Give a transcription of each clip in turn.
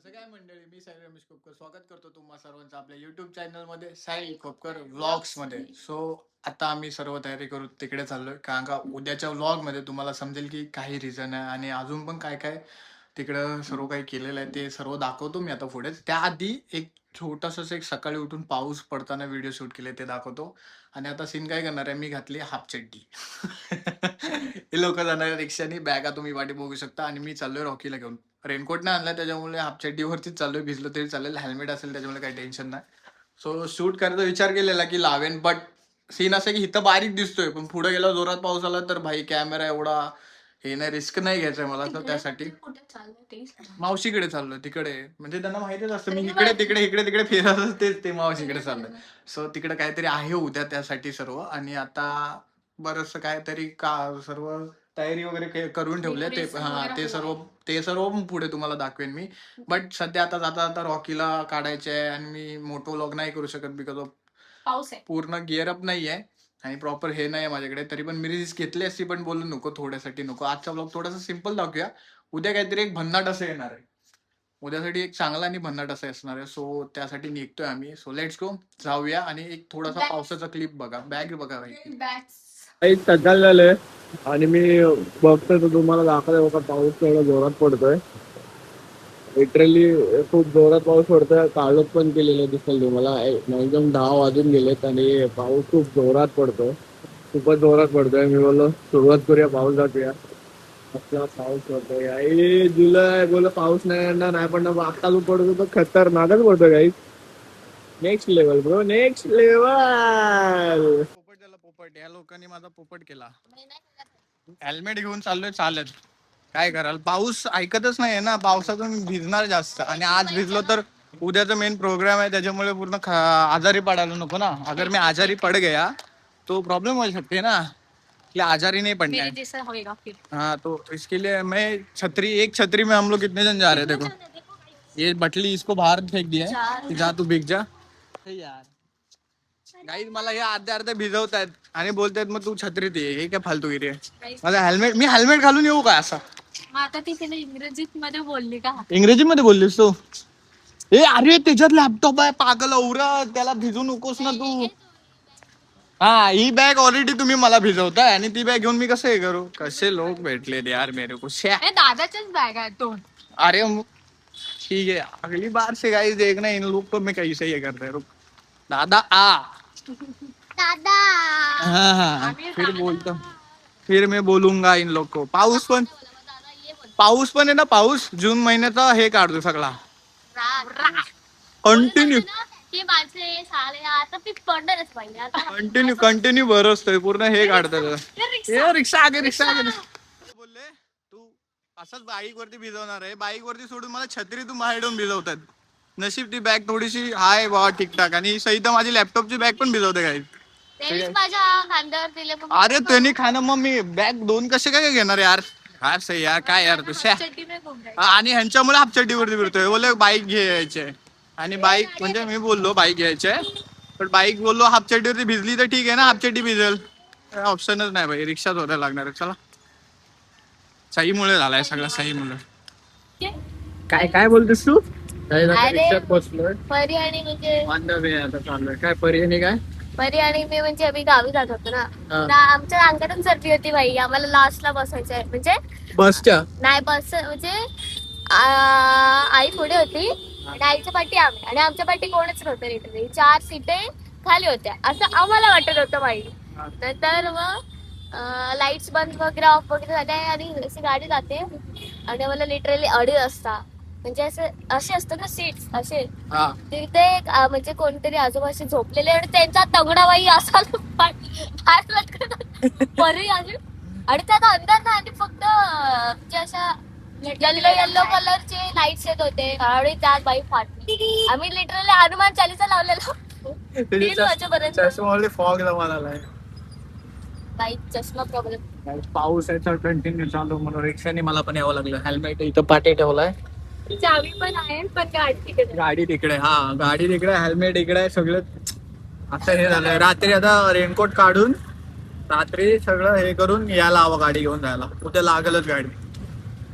कसं काय मंडळी, मी साई रमेश खोपकर स्वागत करतो तुम्हा सर्वांचं आपल्या युट्यूब चॅनलमध्ये साई खोपकर व्लॉग्स मध्ये. सो आता आम्ही सर्व तयारी करू तिकडे चाललोय, कारण का उद्याच्या व्लॉग मध्ये तुम्हाला समजेल की काही रिझन आहे आणि अजून पण काय काय तिकडं सर्व काही केलेलं आहे ते सर्व दाखवतो मी आता पुढेच. त्याआधी एक छोटासाच एक सकाळी उठून पाऊस पडताना व्हिडिओ शूट केले ते दाखवतो. आणि आता सीन काय करणार आहे, मी घातली हाफ चड्डी. हे लोक जाणार रिक्षानी, बॅगा तुम्ही वाटी बघू शकता आणि मी चाललोय रॉकीला घेऊन. रेनकोट नाही आणलाय त्याच्यामुळे हाफ चड्डीवरतीच चाललोय, भिजलो तरी चालेल, हेल्मेट असेल त्याच्यामुळे काही टेन्शन नाही. सो शूट करायचा विचार केलेला की लावेन, बट सीन असं की इथं बारीक दिसतोय पण पुढे गेला जोरात पाऊस आला तर भाई कॅमेरा एवढा हे नाही, रिस्क नाही घ्यायचंय मला. तर त्यासाठी मावशीकडे चाललोय, तिकडे म्हणजे त्यांना माहितीच असतं मी इकडे तिकडे इकडे तिकडे फिरत असते, ते मावशीकडे चाललोय. सो तिकडे काहीतरी आहे उद्या त्यासाठी सर्व. आणि आता बरंच काहीतरी का सर्व तयारी वगैरे करून ठेवले ते. ते सर्व पुढे तुम्हाला दाखवेन मी. बट सध्या आता जाता जाता रॉकीला काढायचे आहे आणि मी मोठो व्लॉग नाही करू शकत बिकॉज ऑफ पाऊस आहे. पूर्ण गिअर अप नाहीये आणि प्रॉपर हे नाही माझ्याकडे. तरी पण मी रिस्क घेतली असती पण बोलू नको, थोड्यासाठी नको. आजचा ब्लॉग थोडासा सिम्पल दाखवूया. उद्या काहीतरी एक भन्नाट असं येणार आहे, उद्यासाठी एक चांगला आणि भन्नाट असं असणार आहे. सो त्यासाठी निघतोय आम्ही. सो लेट्स गो, जाऊया. आणि एक थोडासा पावसाचा क्लिप बघा, बॅग बघा भाई. काही सकाळ झालंय आणि मी बघतोय तर तुम्हाला दाखवतोय बघा, पाऊस एवढा जोरात पडतोय. लिटरली खूप जोरात पाऊस पडतोय. काळोख पण केलेलं दिसेल तुम्हाला. एकदम 10 वाजून गेलेत आणि पाऊस खूप जोरात पडतोय, खूपच जोरात पडतोय. मी बोललो सुरुवात करूया, पाऊस जातोया. असला पाऊस पडतोय आई, जुलै बोल पाऊस नाही येणार, नाही पण आता जो पडतो तो खतरनाकच पडतोय काही. Next level bro, next level. पोपट त्याला पोपट, या लोकांनी माझा पोपट केला. हेल्मेट घेऊन चाललोय चालत, काय कराल, पाऊस ऐकतच नाहीये ना. पावसातून भिजणार जास्त आणि आज भिजलो तर उद्याचा मेन प्रोग्राम आहे, त्याच्यामुळे पूर्ण आजारी पडायला नको ना. अगर मी आजारी पड गया तो प्रॉब्लम हो सकते ना, कि आजारी नहीं पड़ना है. जैसा होएगा फिर. हाँ, तो इसके लिए मैं एक छतरी में हम लोग कितने जन जा रहे हैं देखो. ये बटली इसको बाहर फेक दिया है, जा तू भिग जा यार. गाईज मला हे अर्धे भिजवतायत आणि बोलतायत मग तू छत्रीत ये. हे काय फालतूगिरी आहे. माझा हेल्मेट, मी हेल्मेट घालून येऊ का असं? मग आता ती तिने इंग्रजीत मध्ये बोलली का? इंग्रजीमध्ये बोललीस तू? ए अरे त्याच्यात लॅपटॉप आहे पागल औरा, त्याला भिजू नकोस ना तू. हा, ही बॅग ऑलरेडी तुम्ही मला भिजवताय आणि ती बॅग घेऊन मी कसं हे करू? कसे लोक भेटले यार मेरे को. दादाच्याच बॅग आहे तो. अरे ठीक है, अगली बार से गाइस देखना इन लोग को मैं कैसे ये करते हैं. रुक दादा आ दादा. हाँ, फिर बोलता, फिर मैं बोलूंगा इन लोग को. पाऊस पण आहे ना, पाऊस जून महिन्याचा हे काढतो सगळा कंटिन्यू. हे माझे साले आता पीक पडणारच पाहिजे आता. कंटिन्यू बरसतोय पूर्ण हे काढतात. रिक्षा आगे बोलले तू असंच बाईक वरती भिजवणार आहे, बाईक वरती सोडून मला छत्री तू बाहेरून भिजवतात. नशीब ती बॅग थोडीशी हाय बा ठीकठाक, आणि सहित माझी लॅपटॉपची बॅग पण भिजवते काही. माझ्या खांद्यावर दिले. अरे त्यांनी खाणं, मग मी बॅग दोन कसे काय घेणार यार. काय सही यार, काय यार तुझ्या. आणि ह्यांच्यामुळे हापचड्डीवरती फिरतोय. बोलले बाईक घ्यायचे आणि बाईक म्हणजे मी बोललो बाईक घ्यायचे, पण बाईक बोललो हापचड्डीवरती भिजली तर ठीक आहे ना, हापचड्डी भिजेल. ऑप्शनच नाही भाई, रिक्षाच होता लागणार. चला, सहीमुळे झालाय सगळं, सहीमुळे. काय काय बोलतोस तू? अरे, बसलोय परी आणि म्हणजे आता चाललोय. काय पर्याय काय? परी आणि मी म्हणजे आम्ही गावी जात होतो ना, हा. तर आमच्या अंगातून सर्दी होती भाई. आम्हाला लास्टला बसायचंय, म्हणजे बसच्या नाही बस म्हणजे आई पुढे होती आणि आईच्या पाठी आम्ही, आणि आमच्या पाठी कोणच नव्हतं. लिटरली 4 सीटे खाली होत्या असं आम्हाला वाटत होतं भाई. नंतर मग लाईट्स बंद वगैरे ऑफ वगैरे झाल्या आणि अशी गाडी जाते आणि मला लिटरली 2:30 वाजता म्हणजे असे असतात ना सीट्स असे, तिथे म्हणजे कोणतरी आजोबाशी झोपलेले आणि त्यांचा तगडाबाई असा परी अजून, आणि त्यात अंदर ना आणि फक्त म्हणजे अशा येल्लो कलरचे लाईट्स येत होते आणि त्यात बाई फाटली. आम्ही लिटरली हनुमान चालीसा लावलेला 3 वाजेपर्यंत. फॉग आलाय. बाई चष्मा प्रॉब्लेम. पाऊस आहे कंटिन्यू चालू, म्हणून रिक्षाने मला पण यावं लागलं. हेल्मेट इथं पाठी ठेवलाय, चावी पण आहे पण गाडी तिकडे. हा, गाडी तिकडे, हेल्मेट इकडे, सगळं. आता हे झालंय रात्री, आता रेनकोट काढून रात्री सगळं हे करून यायला हवं गाडी घेऊन जायला. उद्या लागलच गाडी.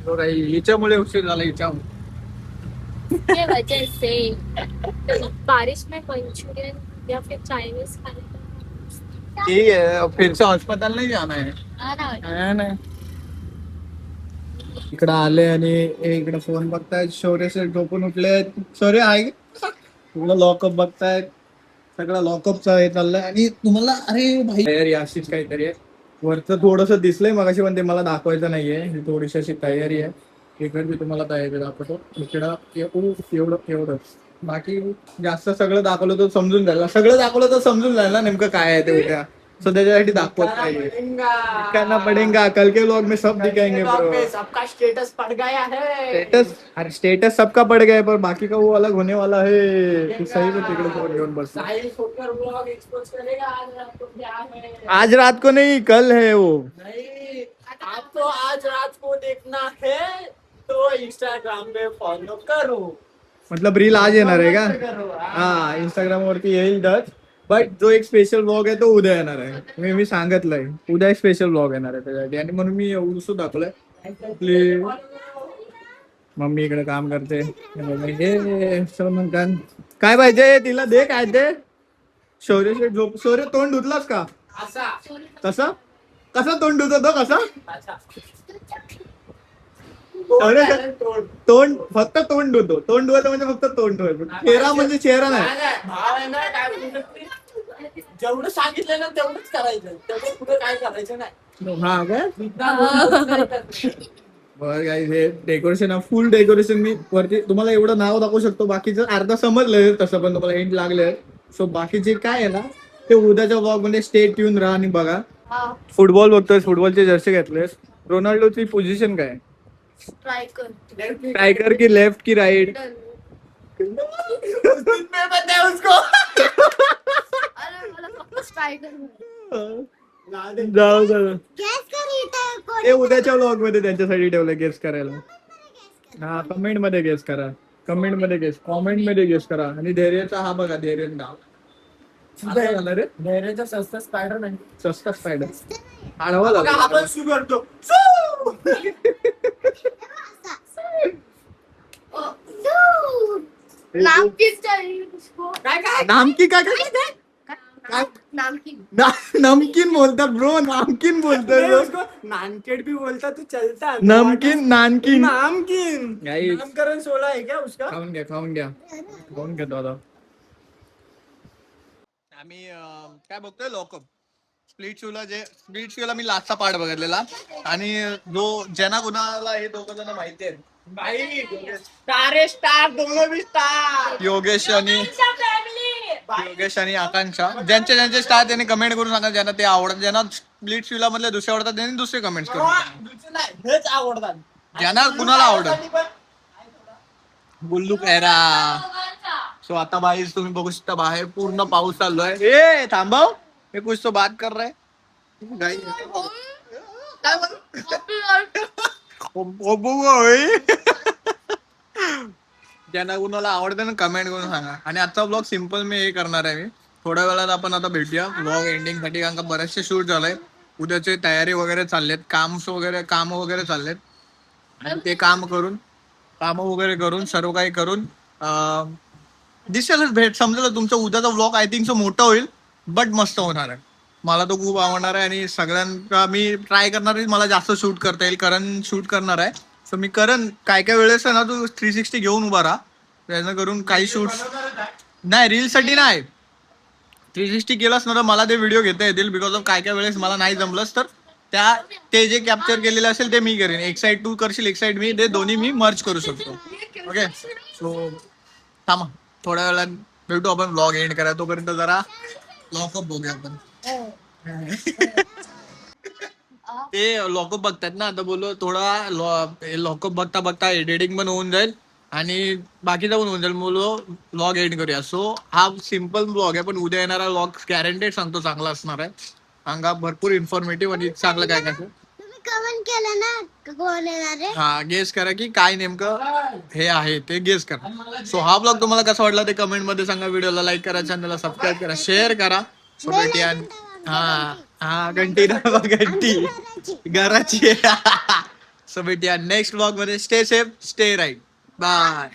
तो काही हिच्यामुळे उशीर झाला, हिच्यामुळे. ये वजह से बारिश में मंचूरियन या फिर चाइनीज खाने का ठीक है फिर से अस्पताल नाही जाना है हा ना. है ना. इकडं आले आणि हे इकडे फोन बघतायत. शौर्य सर झोपून उठले. शौर्य आहे तुला लॉकअप बघतायत. सगळं लॉकअपचं हे चाललंय आणि तुम्हाला अरे भाई तयारी अशीच काहीतरी आहे. वरचं थोडस दिसलंय मगाशी पण ते मला दाखवायचं नाहीये. ही थोडीशी अशी तयारी आहे. इकडे मी तुम्हाला तयारी दाखवतो. इकडं एवढं एवढंच बाकी जास्त सगळं दाखवलं तर समजून जाईल. सगळं दाखवलं तर समजून जाईल ना नेमकं काय आहे ते उद्या. सो त्याच्यासाठी दाखवत नाहीये. दिखाना पडेगा कल के व्लॉग में सब दिखाएंगे ब्रो. सबका स्टेटस पड़ गया है. स्टेटस अरे स्टेटस सबका पड़ गया है पर बाकी का वो अलग होने वाला है. तू सही में तिकडे फोन घेऊन बस. साहिल खोकर व्लॉग एक्सपोज करेगा आज रात को क्या है. आज रात को नहीं कल है वो. नहीं आपको आज रात को देखना है तो इंस्टाग्राम पे फॉलो करो. मतलब रील आज येणार आहे का. करो. हा इंस्टाग्राम वरती येईल डच. बट जो एक स्पेशल व्लॉग आहे तो उद्या येणार आहे. मी सांगितलंय उद्या एक स्पेशल व्लॉग येणार आहे त्याच्यासाठी आणि म्हणून मी एवढं दाखवलंय. प्लीज मम्मी इकडे काम करते. हे सलमान खान काय पाहिजे तिला दे काय ते. शौर्य शेठ झोप. शौर्य तोंड धुतलास का. असा कसं कसं तोंड धुत तो कसं. अच्छा. शौर्य तोंड फक्त तोंड धुतो. तोंड धुवायचं म्हणजे फक्त तोंड धुवायचं. चेहरा म्हणजे चेहरा नाही. भाव आहे ना काय बोलतो. जेवढं सांगितलं ना तेवढंच करायचं. तेवढं पुढे काय करायचं नाही. हा काय काय बरं काय हे डेकोरेशन फुल डेकोरेशन मी वरती तुम्हाला एवढं नाव दाखवू शकतो. बाकीचं अर्धा समजलंय तसं पण तुम्हाला हिंट लागले. सो बाकीचे काय आहे ना ते उद्याच्या ब्लॉग मध्ये स्टे ट्यून राहा आणि बघा. फुटबॉल बघतोय. फुटबॉलचे जर्सी घेतलेस. रोनाल्डोची पोझिशन काय. ट्राय कर. स्ट्रायकर की लेफ्ट की राईट. अरे मला फक्त ट्राय कर. जाऊ जाऊ ते उद्याच्या ब्लॉग मध्ये त्यांच्यासाठी ठेवलं गेस करायला. हा कमेंट मध्ये गेस करा. कमेंट मध्ये गेस करा. आणि धैर्याचा हा बघा धैर्य नाव काय झालं रे. धैर्याचा स्वस्त स्पायडर नाही. स्वस्त स्पायडर आडवा झाला. आपण सुरू करतो. नाम किस चाहिए उसको. काय काय नामकी काय काय नमकीन बोलतात ब्रो. नामकीन बोलतात ब्रो. उसको नानकेट भी बोलता तू चलता. नमकीन नानकीन नामकीन Guys. नामकरण 16 है क्या उसका. खाऊन घ्या दादा. आम्ही काय बघतोय लॉकअप. स्प्लिट शूला मी लास्टचा पार्ट बघितलेला आणि जो ज्यांना कुणाला हे दोघं जण माहिती आहेत भाई स्टार दोनों भी स्टार. योगेश आणि आकांक्षा ज्यांचे स्टार त्यांनी कमेंट करून सांगा ज्यांना ते आवडत. ज्यांना स्प्लिट शूला मधले दुसरे आवडतात त्यांनी दुसरे कमेंट करून. हेच आवडतात. ज्यांना कुणाला आवडत. गुल्लू पेहरा. सो आता बाई तुम्ही बघू शकता बाहेर पूर्ण पाऊस चाललोय. ए थांबव मी कुछ तो बात कर रहा है. ज्यांना कुणाला आवडतं ना कमेंट करून सांगा. आणि आजचा ब्लॉग सिम्पल मी हे करणार आहे. मी थोड्या वेळात आपण आता भेटूया ब्लॉग एंडिंग साठी कारण का बरेचसे शूट झालंय. उद्याचे तयारी वगैरे चाललेत. काम वगैरे चाललेत आणि ते काम वगैरे करून सर्व काही करून दिसेलच भेट समजेल तुमचं. उद्याचा ब्लॉग आय थिंक सो मोठा होईल बट मस्त होणार आहे. मला तो खूप आवडणार आहे आणि सगळ्यांना मी ट्राय करणार आहे. मला जास्त शूट करता येईल. करण शूट करणार आहे. सो मी करण काय वेळेस ना तू 360 घेऊन उभा राहा. त्यानं करून काही शूट नाही रील साठी नाही. 360 केलंच ना तर मला ते व्हिडिओ घेता येतील. बिकॉज ऑफ काय वेळेस मला नाही जमलंच तर ते जे कॅप्चर केलेले असेल ते मी करेन. एक साइड तू करशील एक साइड मी. ते दोन्ही मी मर्ज करू शकतो. ओके सो थांबा थोड्या वेळात भेटू आपण. ब्लॉग एंड करा तोपर्यंत जरा लॉकअप बघूया आपण. ते लॉकअप बघतात ना आता बोललो थोडा लॉकअप बघता एडिटिंग पण होऊन जाईल आणि बाकीचं पण होऊन जाईल. बोललो ब्लॉग एंड करूया. सो हा सिम्पल ब्लॉग आहे पण उद्या येणारा ब्लॉग गॅरंटेड सांगतो चांगला असणार आहे. सांगा भरपूर इन्फॉर्मेटिव्ह आणि चांगलं काय कमेंट केलं ना कोण येणार आहे. हा गेस करा की काय नेमकं हे आहे ते गेस करा. सो हा ब्लॉग तुम्हाला कसा वाटला ते कमेंट मध्ये सांगा. व्हिडिओला लाईक करा. चॅनलला सबस्क्राईब करा. शेअर करा. सो भेटूया. हा घंटी दाबा. घंटी घराची. सो भेटूया नेक्स्ट ब्लॉग मध्ये. Stay safe stay right bye.